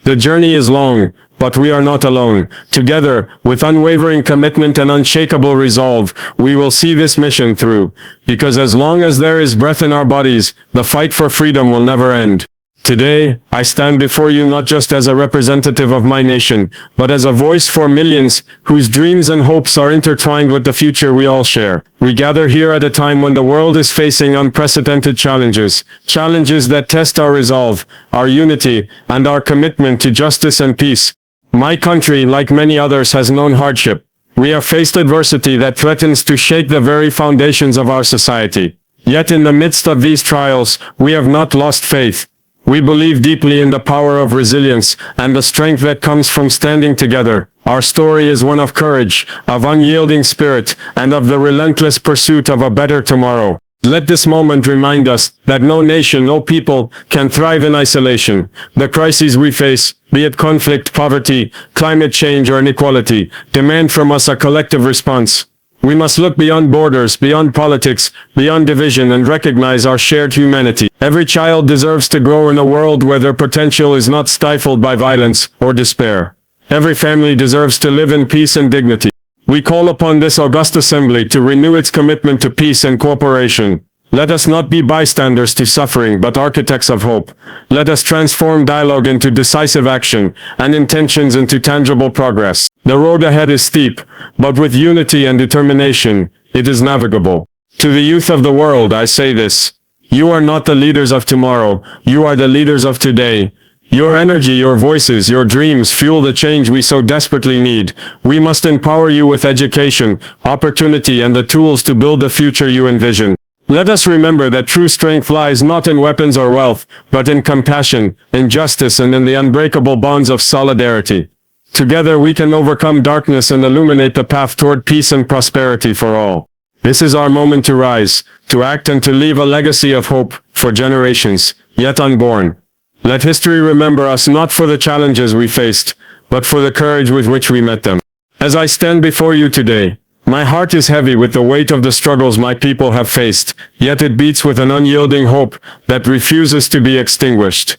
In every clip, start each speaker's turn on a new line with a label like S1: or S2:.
S1: The journey is long, but we are not alone. Together, with unwavering commitment and unshakable resolve, we will see this mission through. Because as long as there is breath in our bodies, the fight for freedom will never end. Today, I stand before you not just as a representative of my nation, but as a voice for millions whose dreams and hopes are intertwined with the future we all share. We gather here at a time when the world is facing unprecedented challenges that test our resolve, our unity, and our commitment to justice and peace. My country, like many others, has known hardship. We have faced adversity that threatens to shake the very foundations of our society. Yet in the midst of these trials, we have not lost faith. We believe deeply in the power of resilience and the strength that comes from standing together. Our story is one of courage, of unyielding spirit, and of the relentless pursuit of a better tomorrow. Let this moment remind us that no nation, no people can thrive in isolation. The crises we face, be it conflict, poverty, climate change, or inequality, demand from us a collective response. We must look beyond borders, beyond politics, beyond division, and recognize our shared humanity. Every child deserves to grow in a world where their potential is not stifled by violence or despair. Every family deserves to live in peace and dignity. We call upon this august assembly to renew its commitment to peace and cooperation. Let us not be bystanders to suffering, but architects of hope. Let us transform dialogue into decisive action, and intentions into tangible progress. The road ahead is steep, but with unity and determination, it is navigable. To the youth of the world, I say this. You are not the leaders of tomorrow, you are the leaders of today. Your energy, your voices, your dreams fuel the change we so desperately need. We must empower you with education, opportunity, and the tools to build the future you envision. Let us remember that true strength lies not in weapons or wealth, but in compassion, in justice, and in the unbreakable bonds of solidarity. Together we can overcome darkness and illuminate the path toward peace and prosperity for all. This is our moment to rise, to act, and to leave a legacy of hope for generations yet unborn. Let history remember us not for the challenges we faced, but for the courage with which we met them. As I stand before you today, my heart is heavy with the weight of the struggles my people have faced, yet it beats with an unyielding hope that refuses to be extinguished.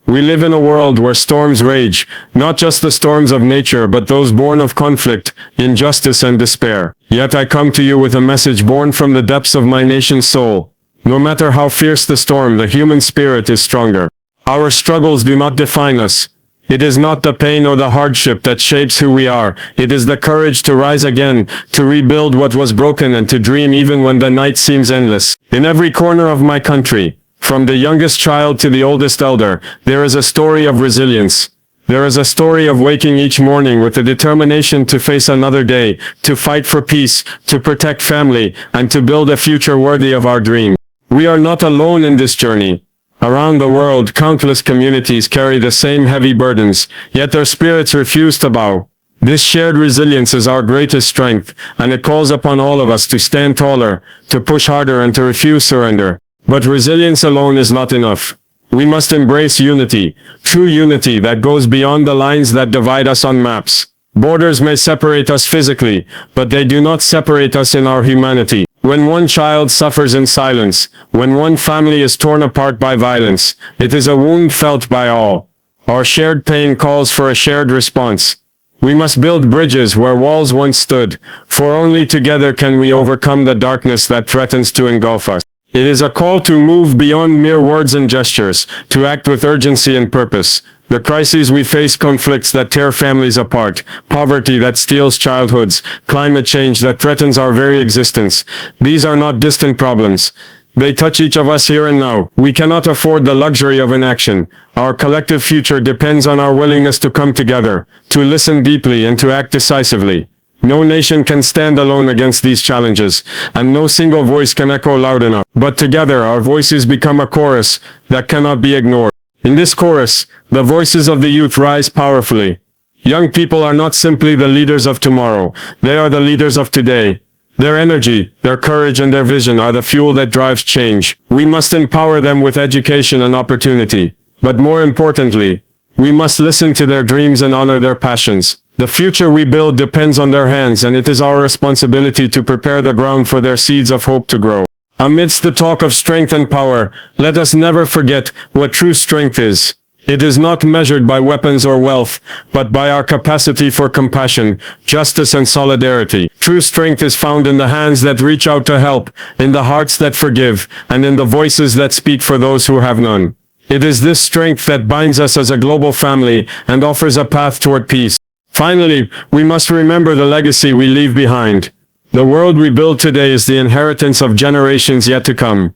S1: We live in a world where storms rage, not just the storms of nature but those born of conflict, injustice, and despair. Yet I come to you with a message born from the depths of my nation's soul. No matter how fierce the storm, the human spirit is stronger. Our struggles do not define us. It is not the pain or the hardship that shapes who we are. It is the courage to rise again, to rebuild what was broken, and to dream even when the night seems endless. In every corner of my country, from the youngest child to the oldest elder, there is a story of resilience. There is a story of waking each morning with the determination to face another day, to fight for peace, to protect family, and to build a future worthy of our dream. We are not alone in this journey. Around the world, countless communities carry the same heavy burdens, yet their spirits refuse to bow. This shared resilience is our greatest strength, and it calls upon all of us to stand taller, to push harder, and to refuse surrender. But resilience alone is not enough. We must embrace unity, true unity that goes beyond the lines that divide us on maps. Borders may separate us physically, but they do not separate us in our humanity. When one child suffers in silence, when one family is torn apart by violence, it is a wound felt by all. Our shared pain calls for a shared response. We must build bridges where walls once stood, for only together can we overcome the darkness that threatens to engulf us. It is a call to move beyond mere words and gestures, to act with urgency and purpose. The crises we face, conflicts that tear families apart, poverty that steals childhoods, climate change that threatens our very existence. These are not distant problems. They touch each of us here and now. We cannot afford the luxury of inaction. Our collective future depends on our willingness to come together, to listen deeply, and to act decisively. No nation can stand alone against these challenges, and no single voice can echo loud enough. But together our voices become a chorus that cannot be ignored. In this chorus, the voices of the youth rise powerfully. Young people are not simply the leaders of tomorrow, they are the leaders of today. Their energy, their courage, and their vision are the fuel that drives change. We must empower them with education and opportunity. But more importantly, we must listen to their dreams and honor their passions. The future we build depends on their hands, and it is our responsibility to prepare the ground for their seeds of hope to grow. Amidst the talk of strength and power, let us never forget what true strength is. It is not measured by weapons or wealth, but by our capacity for compassion, justice and solidarity. True strength is found in the hands that reach out to help, in the hearts that forgive, and in the voices that speak for those who have none. It is this strength that binds us as a global family and offers a path toward peace. Finally, we must remember the legacy we leave behind. The world we build today is the inheritance of generations yet to come.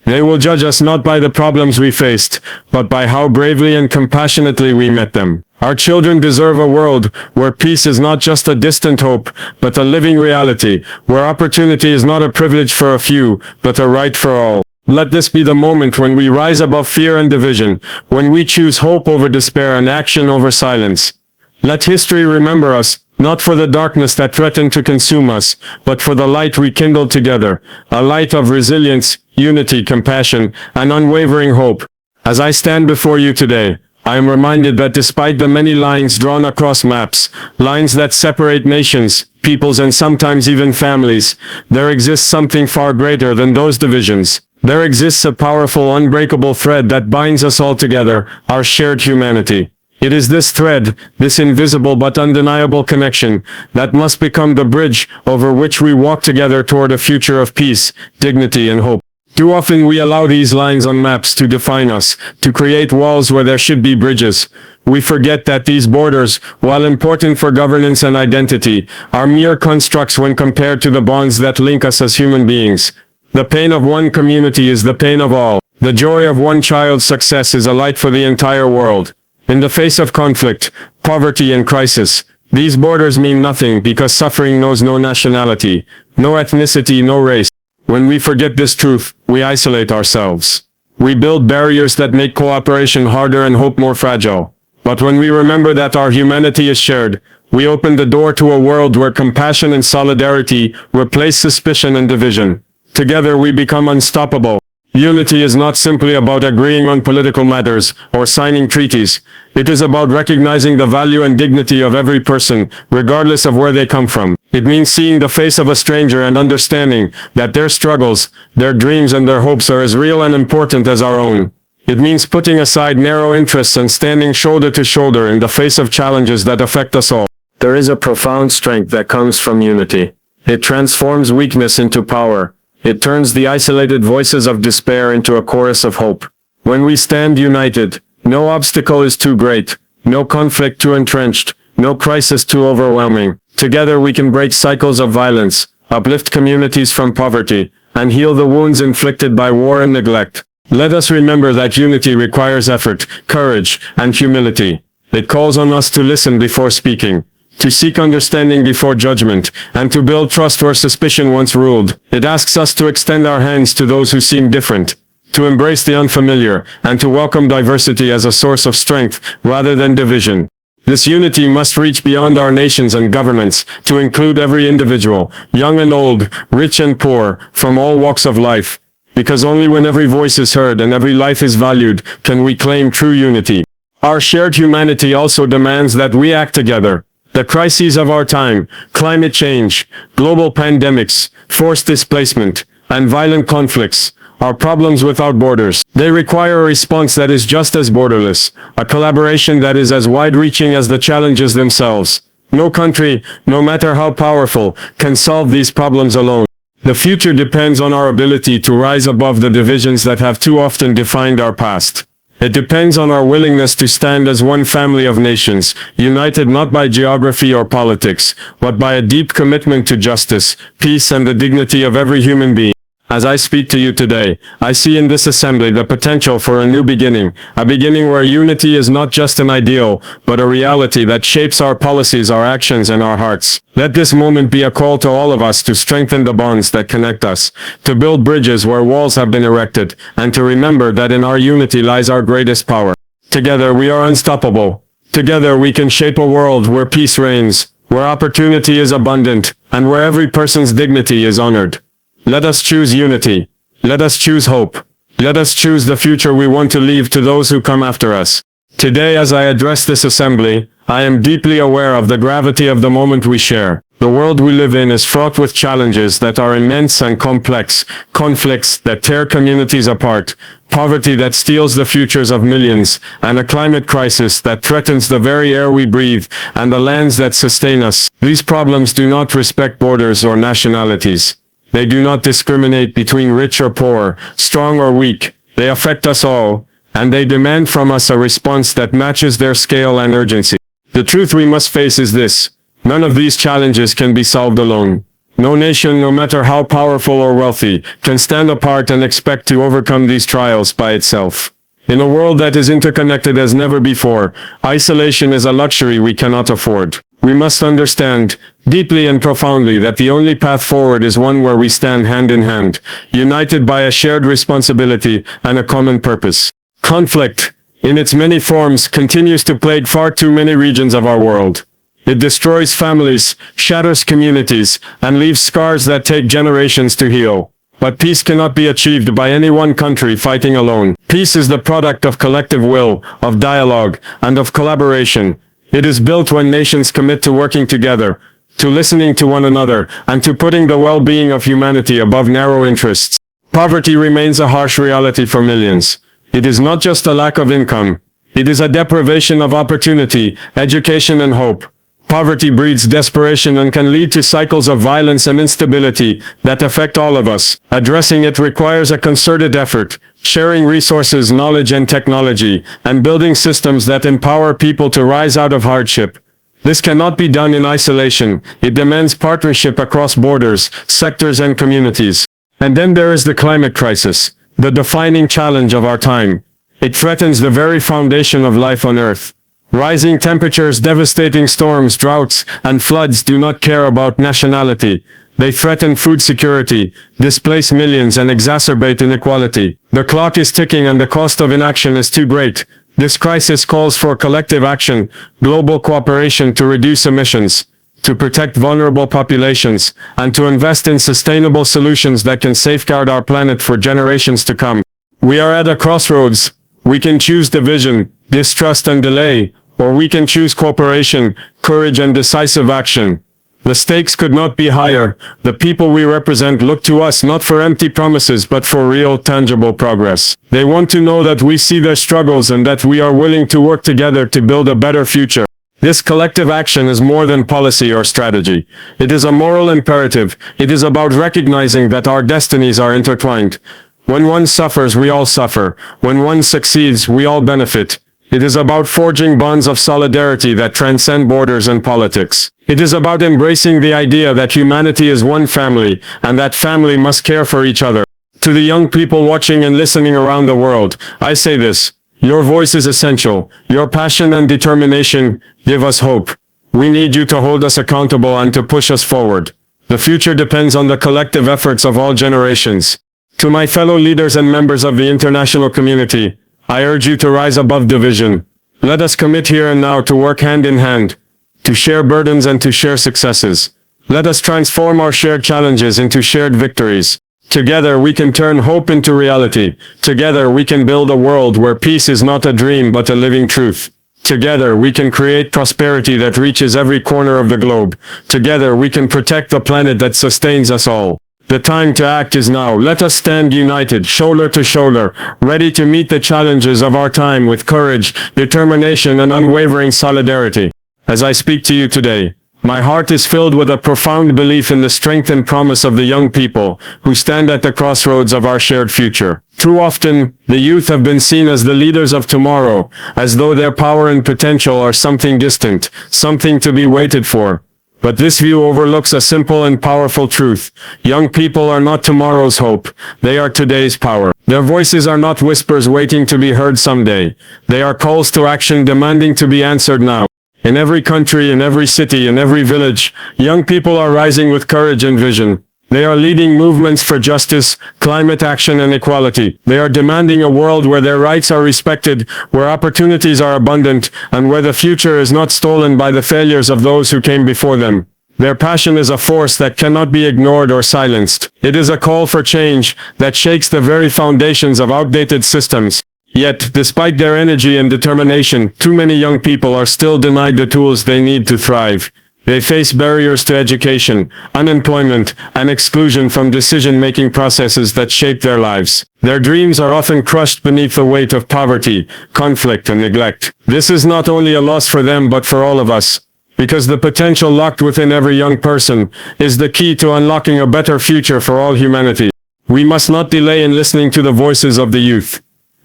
S1: They will judge us not by the problems we faced, but by how bravely and compassionately we met them. Our children deserve a world where peace is not just a distant hope, but a living reality, where opportunity is not a privilege for a few, but a right for all. Let this be the moment when we rise above fear and division, when we choose hope over despair and action over silence. Let history remember us, not for the darkness that threatened to consume us, but for the light we kindled together, a light of resilience, unity, compassion, and unwavering hope. As I stand before you today, I am reminded that despite the many lines drawn across maps, lines that separate nations, peoples and sometimes even families, there exists something far greater than those divisions. There exists a powerful, unbreakable thread that binds us all together, our shared humanity. It is this thread, this invisible but undeniable connection, that must become the bridge over which we walk together toward a future of peace, dignity and hope. Too often we allow these lines on maps to define us, to create walls where there should be bridges. We forget that these borders, while important for governance and identity, are mere constructs when compared to the bonds that link us as human beings. The pain of one community is the pain of all. The joy of one child's success is a light for the entire world. In the face of conflict, poverty and crisis, these borders mean nothing because suffering knows no nationality, no ethnicity, no race. When we forget this truth, we isolate ourselves. We build barriers that make cooperation harder and hope more fragile. But when we remember that our humanity is shared, we open the door to a world where compassion and solidarity replace suspicion and division. Together we become unstoppable. Unity is not simply about agreeing on political matters or signing treaties. It is about recognizing the value and dignity of every person, regardless of where they come from. It means seeing the face of a stranger and understanding that their struggles, their dreams and their hopes are as real and important as our own. It means putting aside narrow interests and standing shoulder to shoulder in the face of challenges that affect us all. There is a profound strength that comes from unity. It transforms weakness into power. It turns the isolated voices of despair into a chorus of hope. When we stand united, no obstacle is too great, no conflict too entrenched, no crisis too overwhelming. Together we can break cycles of violence, uplift communities from poverty, and heal the wounds inflicted by war and neglect. Let us remember that unity requires effort, courage, and humility. It calls on us to listen before speaking, to seek understanding before judgment, and to build trust where suspicion once ruled. It asks us to extend our hands to those who seem different, to embrace the unfamiliar, and to welcome diversity as a source of strength rather than division. This unity must reach beyond our nations and governments, to include every individual, young and old, rich and poor, from all walks of life. Because only when every voice is heard and every life is valued, can we claim true unity. Our shared humanity also demands that we act together. The crises of our time, climate change, global pandemics, forced displacement, and violent conflicts, are problems without borders. They require a response that is just as borderless, a collaboration that is as wide-reaching as the challenges themselves. No country, no matter how powerful, can solve these problems alone. The future depends on our ability to rise above the divisions that have too often defined our past. It depends on our willingness to stand as one family of nations, united not by geography or politics, but by a deep commitment to justice, peace and the dignity of every human being. As I speak to you today, I see in this assembly the potential for a new beginning, a beginning where unity is not just an ideal, but a reality that shapes our policies, our actions, and our hearts. Let this moment be a call to all of us to strengthen the bonds that connect us, to build bridges where walls have been erected, and to remember that in our unity lies our greatest power. Together we are unstoppable. Together we can shape a world where peace reigns, where opportunity is abundant, and where every person's dignity is honored. Let us choose unity. Let us choose hope. Let us choose the future we want to leave to those who come after us. Today, as I address this assembly, I am deeply aware of the gravity of the moment we share. The world we live in is fraught with challenges that are immense and complex, conflicts that tear communities apart, poverty that steals the futures of millions, and a climate crisis that threatens the very air we breathe and the lands that sustain us. These problems do not respect borders or nationalities. They do not discriminate between rich or poor, strong or weak. They affect us all, and they demand from us a response that matches their scale and urgency. The truth we must face is this: none of these challenges can be solved alone. No nation, no matter how powerful or wealthy, can stand apart and expect to overcome these trials by itself. In a world that is interconnected as never before, isolation is a luxury we cannot afford. We must understand, deeply and profoundly, that the only path forward is one where we stand hand in hand, united by a shared responsibility and a common purpose. Conflict, in its many forms, continues to plague far too many regions of our world. It destroys families, shatters communities, and leaves scars that take generations to heal. But peace cannot be achieved by any one country fighting alone. Peace is the product of collective will, of dialogue, and of collaboration. It is built when nations commit to working together, to listening to one another, and to putting the well-being of humanity above narrow interests. Poverty remains a harsh reality for millions. It is not just a lack of income. It is a deprivation of opportunity, education, and hope. Poverty breeds desperation and can lead to cycles of violence and instability that affect all of us. Addressing it requires a concerted effort, sharing resources, knowledge, and technology, and building systems that empower people to rise out of hardship. This cannot be done in isolation. It demands partnership across borders, sectors, and communities. And then there is the climate crisis, the defining challenge of our time. It threatens the very foundation of life on Earth. Rising temperatures, devastating storms, droughts, and floods do not care about nationality. They threaten food security, displace millions, and exacerbate inequality. The clock is ticking and the cost of inaction is too great. This crisis calls for collective action, global cooperation to reduce emissions, to protect vulnerable populations, and to invest in sustainable solutions that can safeguard our planet for generations to come. We are at a crossroads. We can choose division, distrust, and delay, or we can choose cooperation, courage, and decisive action. The stakes could not be higher. The people we represent look to us not for empty promises but for real, tangible progress. They want to know that we see their struggles and that we are willing to work together to build a better future. This collective action is more than policy or strategy. It is a moral imperative. It is about recognizing that our destinies are intertwined. When one suffers, we all suffer. When one succeeds, we all benefit. It is about forging bonds of solidarity that transcend borders and politics. It is about embracing the idea that humanity is one family, and that family must care for each other. To the young people watching and listening around the world, I say this: your voice is essential. Your passion and determination give us hope. We need you to hold us accountable and to push us forward. The future depends on the collective efforts of all generations. To my fellow leaders and members of the international community, I urge you to rise above division. Let us commit here and now to work hand in hand, to share burdens and to share successes. Let us transform our shared challenges into shared victories. Together we can turn hope into reality. Together we can build a world where peace is not a dream but a living truth. Together we can create prosperity that reaches every corner of the globe. Together we can protect the planet that sustains us all. The time to act is now. Let us stand united, shoulder to shoulder, ready to meet the challenges of our time with courage, determination, and unwavering solidarity. As I speak to you today, my heart is filled with a profound belief in the strength and promise of the young people who stand at the crossroads of our shared future. Too often, the youth have been seen as the leaders of tomorrow, as though their power and potential are something distant, something to be waited for. But this view overlooks a simple and powerful truth. Young people are not tomorrow's hope. They are today's power. Their voices are not whispers waiting to be heard someday. They are calls to action demanding to be answered now. In every country, in every city, in every village, young people are rising with courage and vision. They are leading movements for justice, climate action, and equality. They are demanding a world where their rights are respected, where opportunities are abundant, and where the future is not stolen by the failures of those who came before them. Their passion is a force that cannot be ignored or silenced. It is a call for change that shakes the very foundations of outdated systems. Yet, despite their energy and determination, too many young people are still denied the tools they need to thrive. They face barriers to education, unemployment, and exclusion from decision-making processes that shape their lives. Their dreams are often crushed beneath the weight of poverty, conflict, and neglect. This is not only a loss for them but for all of us, because the potential locked within every young person is the key to unlocking a better future for all humanity. We must not delay in listening to the voices of the youth.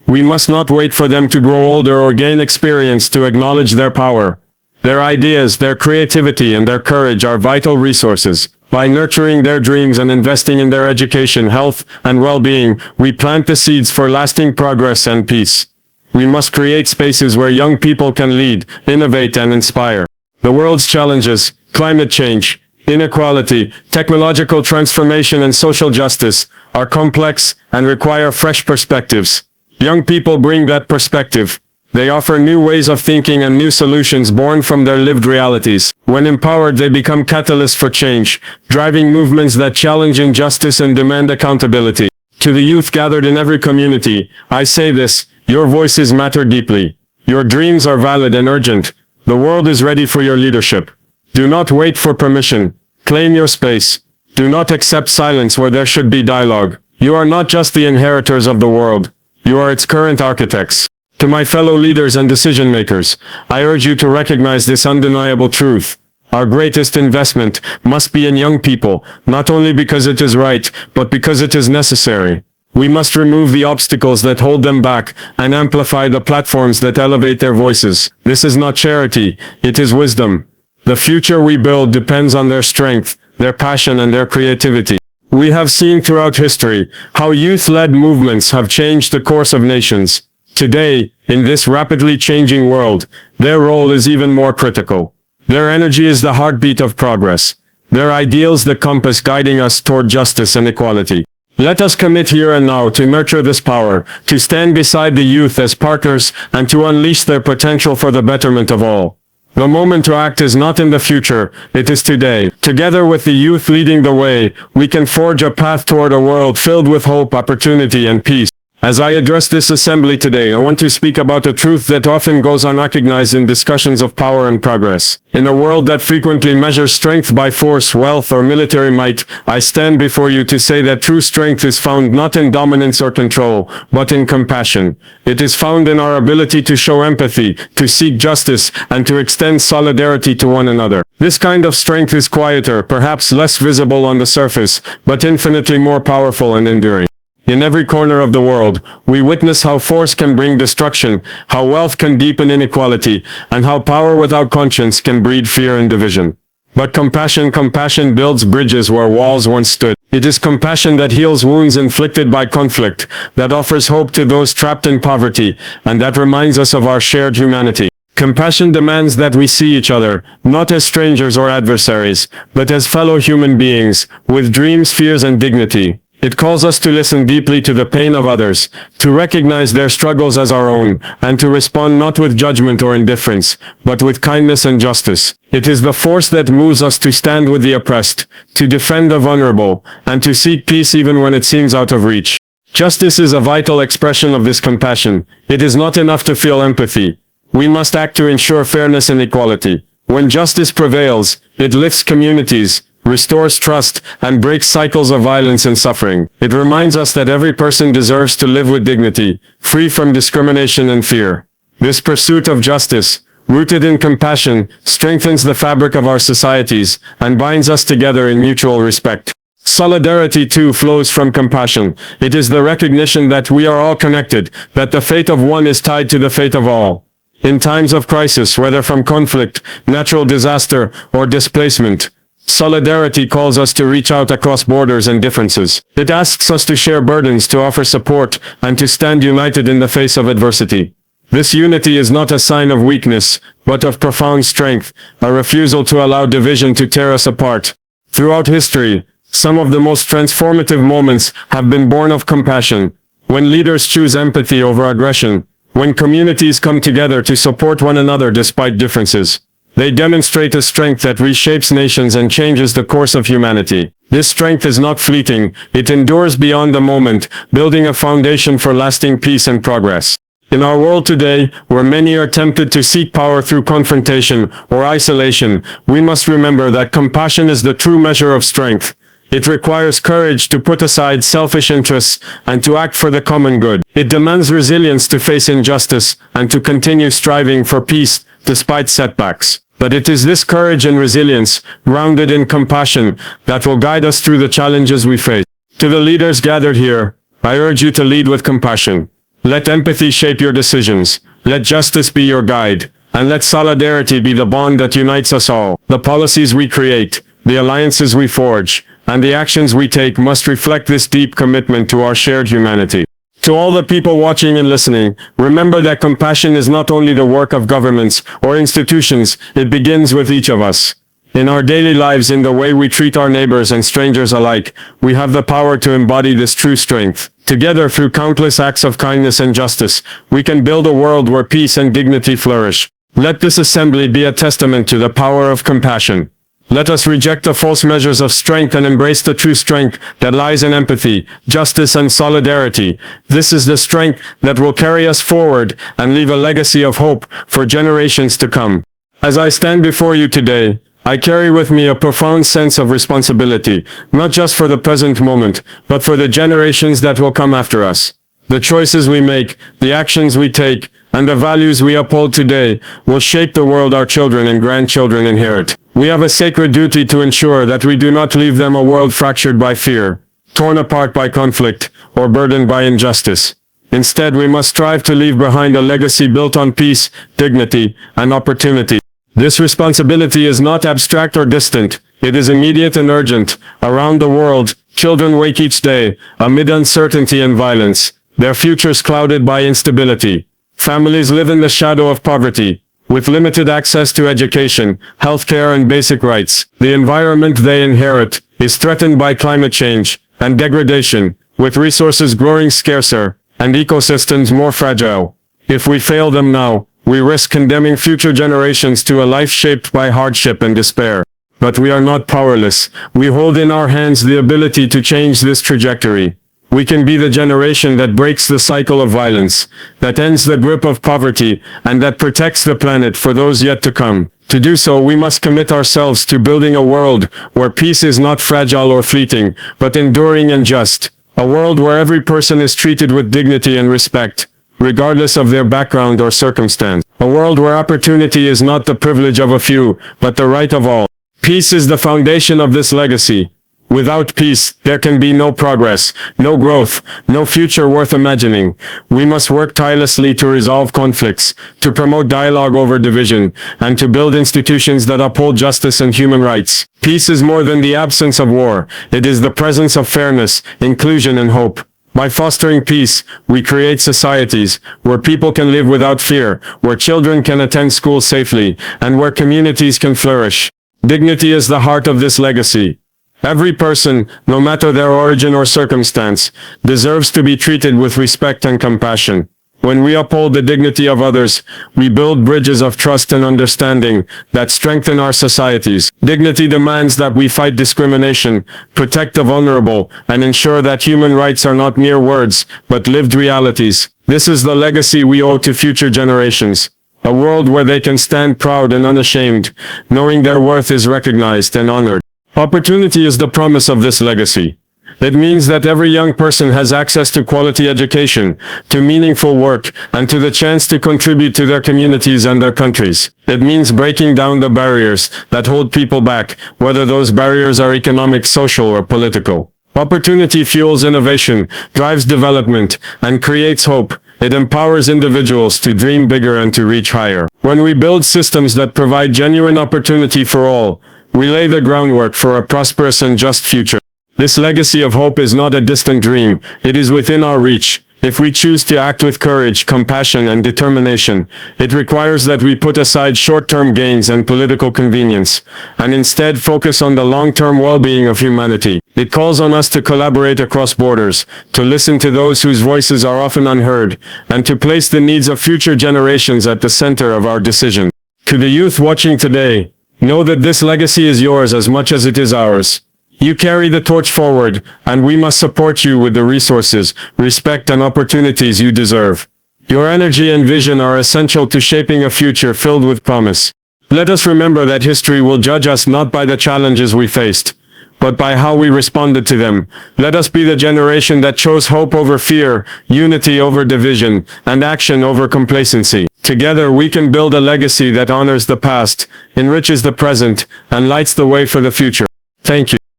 S1: We must not wait for them to grow older or gain experience to acknowledge their power. Their ideas, their creativity, and their courage are vital resources. By nurturing their dreams and investing in their education, health, and well-being, we plant the seeds for lasting progress and peace. We must create spaces where young people can lead, innovate, and inspire. The world's challenges, climate change, inequality, technological transformation, and social justice, are complex and require fresh perspectives. Young people bring that perspective. They offer new ways of thinking and new solutions born from their lived realities. When empowered, they become catalysts for change, driving movements that challenge injustice and demand accountability. To the youth gathered in every community, I say this: your voices matter deeply. Your dreams are valid and urgent. The world is ready for your leadership. Do not wait for permission. Claim your space. Do not accept silence where there should be dialogue. You are not just the inheritors of the world. You are its current architects. To my fellow leaders and decision makers, I urge you to recognize this undeniable truth. Our greatest investment must be in young people, not only because it is right, but because it is necessary. We must remove the obstacles that hold them back and amplify the platforms that elevate their voices. This is not charity, it is wisdom. The future we build depends on their strength, their passion, and their creativity. We have seen throughout history how youth-led movements have changed the course of nations. Today, in this rapidly changing world, their role is even more critical. Their energy is the heartbeat of progress. Their ideals the compass guiding us toward justice and equality. Let us commit here and now to nurture this power, to stand beside the youth as partners, and to unleash their potential for the betterment of all. The moment to act is not in the future, it is today. Together with the youth leading the way, we can forge a path toward a world filled with hope, opportunity, and peace. As I address this assembly today, I want to speak about a truth that often goes unrecognized in discussions of power and progress. In a world that frequently measures strength by force, wealth, or military might, I stand before you to say that true strength is found not in dominance or control, but in compassion. It is found in our ability to show empathy, to seek justice, and to extend solidarity to one another. This kind of strength is quieter, perhaps less visible on the surface, but infinitely more powerful and enduring. In every corner of the world, we witness how force can bring destruction, how wealth can deepen inequality, and how power without conscience can breed fear and division. But compassion builds bridges where walls once stood. It is compassion that heals wounds inflicted by conflict, that offers hope to those trapped in poverty, and that reminds us of our shared humanity. Compassion demands that we see each other, not as strangers or adversaries, but as fellow human beings, with dreams, fears, and dignity. It calls us to listen deeply to the pain of others, to recognize their struggles as our own, and to respond not with judgment or indifference, but with kindness and justice. It is the force that moves us to stand with the oppressed, to defend the vulnerable, and to seek peace even when it seems out of reach. Justice is a vital expression of this compassion. It is not enough to feel empathy. We must act to ensure fairness and equality. When justice prevails, it lifts communities, restores trust, and breaks cycles of violence and suffering. It reminds us that every person deserves to live with dignity, free from discrimination and fear. This pursuit of justice, rooted in compassion, strengthens the fabric of our societies, and binds us together in mutual respect. Solidarity too flows from compassion. It is the recognition that we are all connected, that the fate of one is tied to the fate of all. In times of crisis, whether from conflict, natural disaster, or displacement, solidarity calls us to reach out across borders and differences. It asks us to share burdens, to offer support, and to stand united in the face of adversity. This unity is not a sign of weakness, but of profound strength, a refusal to allow division to tear us apart. Throughout history, some of the most transformative moments have been born of compassion. When leaders choose empathy over aggression, when communities come together to support one another despite differences, they demonstrate a strength that reshapes nations and changes the course of humanity. This strength is not fleeting, it endures beyond the moment, building a foundation for lasting peace and progress. In our world today, where many are tempted to seek power through confrontation or isolation, we must remember that compassion is the true measure of strength. It requires courage to put aside selfish interests and to act for the common good. It demands resilience to face injustice and to continue striving for peace despite setbacks. But it is this courage and resilience, grounded in compassion, that will guide us through the challenges we face. To the leaders gathered here, I urge you to lead with compassion. Let empathy shape your decisions. Let justice be your guide. And let solidarity be the bond that unites us all. The policies we create, the alliances we forge, and the actions we take must reflect this deep commitment to our shared humanity. To all the people watching and listening, remember that compassion is not only the work of governments or institutions, it begins with each of us. In our daily lives, in the way we treat our neighbors and strangers alike, we have the power to embody this true strength. Together, through countless acts of kindness and justice, we can build a world where peace and dignity flourish. Let this assembly be a testament to the power of compassion. Let us reject the false measures of strength and embrace the true strength that lies in empathy, justice, and solidarity. This is the strength that will carry us forward and leave a legacy of hope for generations to come. As I stand before you today, I carry with me a profound sense of responsibility, not just for the present moment, but for the generations that will come after us. The choices we make, the actions we take, and the values we uphold today will shape the world our children and grandchildren inherit. We have a sacred duty to ensure that we do not leave them a world fractured by fear, torn apart by conflict, or burdened by injustice. Instead, we must strive to leave behind a legacy built on peace, dignity, and opportunity. This responsibility is not abstract or distant. It is immediate and urgent. Around the world, children wake each day, amid uncertainty and violence, their futures clouded by instability. Families live in the shadow of poverty, with limited access to education, healthcare, and basic rights. The environment they inherit is threatened by climate change and degradation, with resources growing scarcer and ecosystems more fragile. If we fail them now, we risk condemning future generations to a life shaped by hardship and despair. But we are not powerless. We hold in our hands the ability to change this trajectory. We can be the generation that breaks the cycle of violence, that ends the grip of poverty, and that protects the planet for those yet to come. To do so, we must commit ourselves to building a world where peace is not fragile or fleeting, but enduring and just. A world where every person is treated with dignity and respect, regardless of their background or circumstance. A world where opportunity is not the privilege of a few, but the right of all. Peace is the foundation of this legacy. Without peace, there can be no progress, no growth, no future worth imagining. We must work tirelessly to resolve conflicts, to promote dialogue over division, and to build institutions that uphold justice and human rights. Peace is more than the absence of war. It is the presence of fairness, inclusion, and hope. By fostering peace, we create societies where people can live without fear, where children can attend school safely, and where communities can flourish. Dignity is the heart of this legacy. Every person, no matter their origin or circumstance, deserves to be treated with respect and compassion. When we uphold the dignity of others, we build bridges of trust and understanding that strengthen our societies. Dignity demands that we fight discrimination, protect the vulnerable, and ensure that human rights are not mere words, but lived realities. This is the legacy we owe to future generations. A world where they can stand proud and unashamed, knowing their worth is recognized and honored. Opportunity is the promise of this legacy. It means that every young person has access to quality education, to meaningful work, and to the chance to contribute to their communities and their countries. It means breaking down the barriers that hold people back, whether those barriers are economic, social, or political. Opportunity fuels innovation, drives development, and creates hope. It empowers individuals to dream bigger and to reach higher. When we build systems that provide genuine opportunity for all, we lay the groundwork for a prosperous and just future. This legacy of hope is not a distant dream. It is within our reach. If we choose to act with courage, compassion, and determination, it requires that we put aside short-term gains and political convenience, and instead focus on the long-term well-being of humanity. It calls on us to collaborate across borders, to listen to those whose voices are often unheard, and to place the needs of future generations at the center of our decisions. To the youth watching today, know that this legacy is yours as much as it is ours. You carry the torch forward, and we must support you with the resources, respect, and opportunities you deserve. Your energy and vision are essential to shaping a future filled with promise. Let us remember that history will judge us not by the challenges we faced, but by how we responded to them. Let us be the generation that chose hope over fear, unity over division, and action over complacency. Together we can build a legacy that honors the past, enriches the present, and lights the way for the future. Thank you.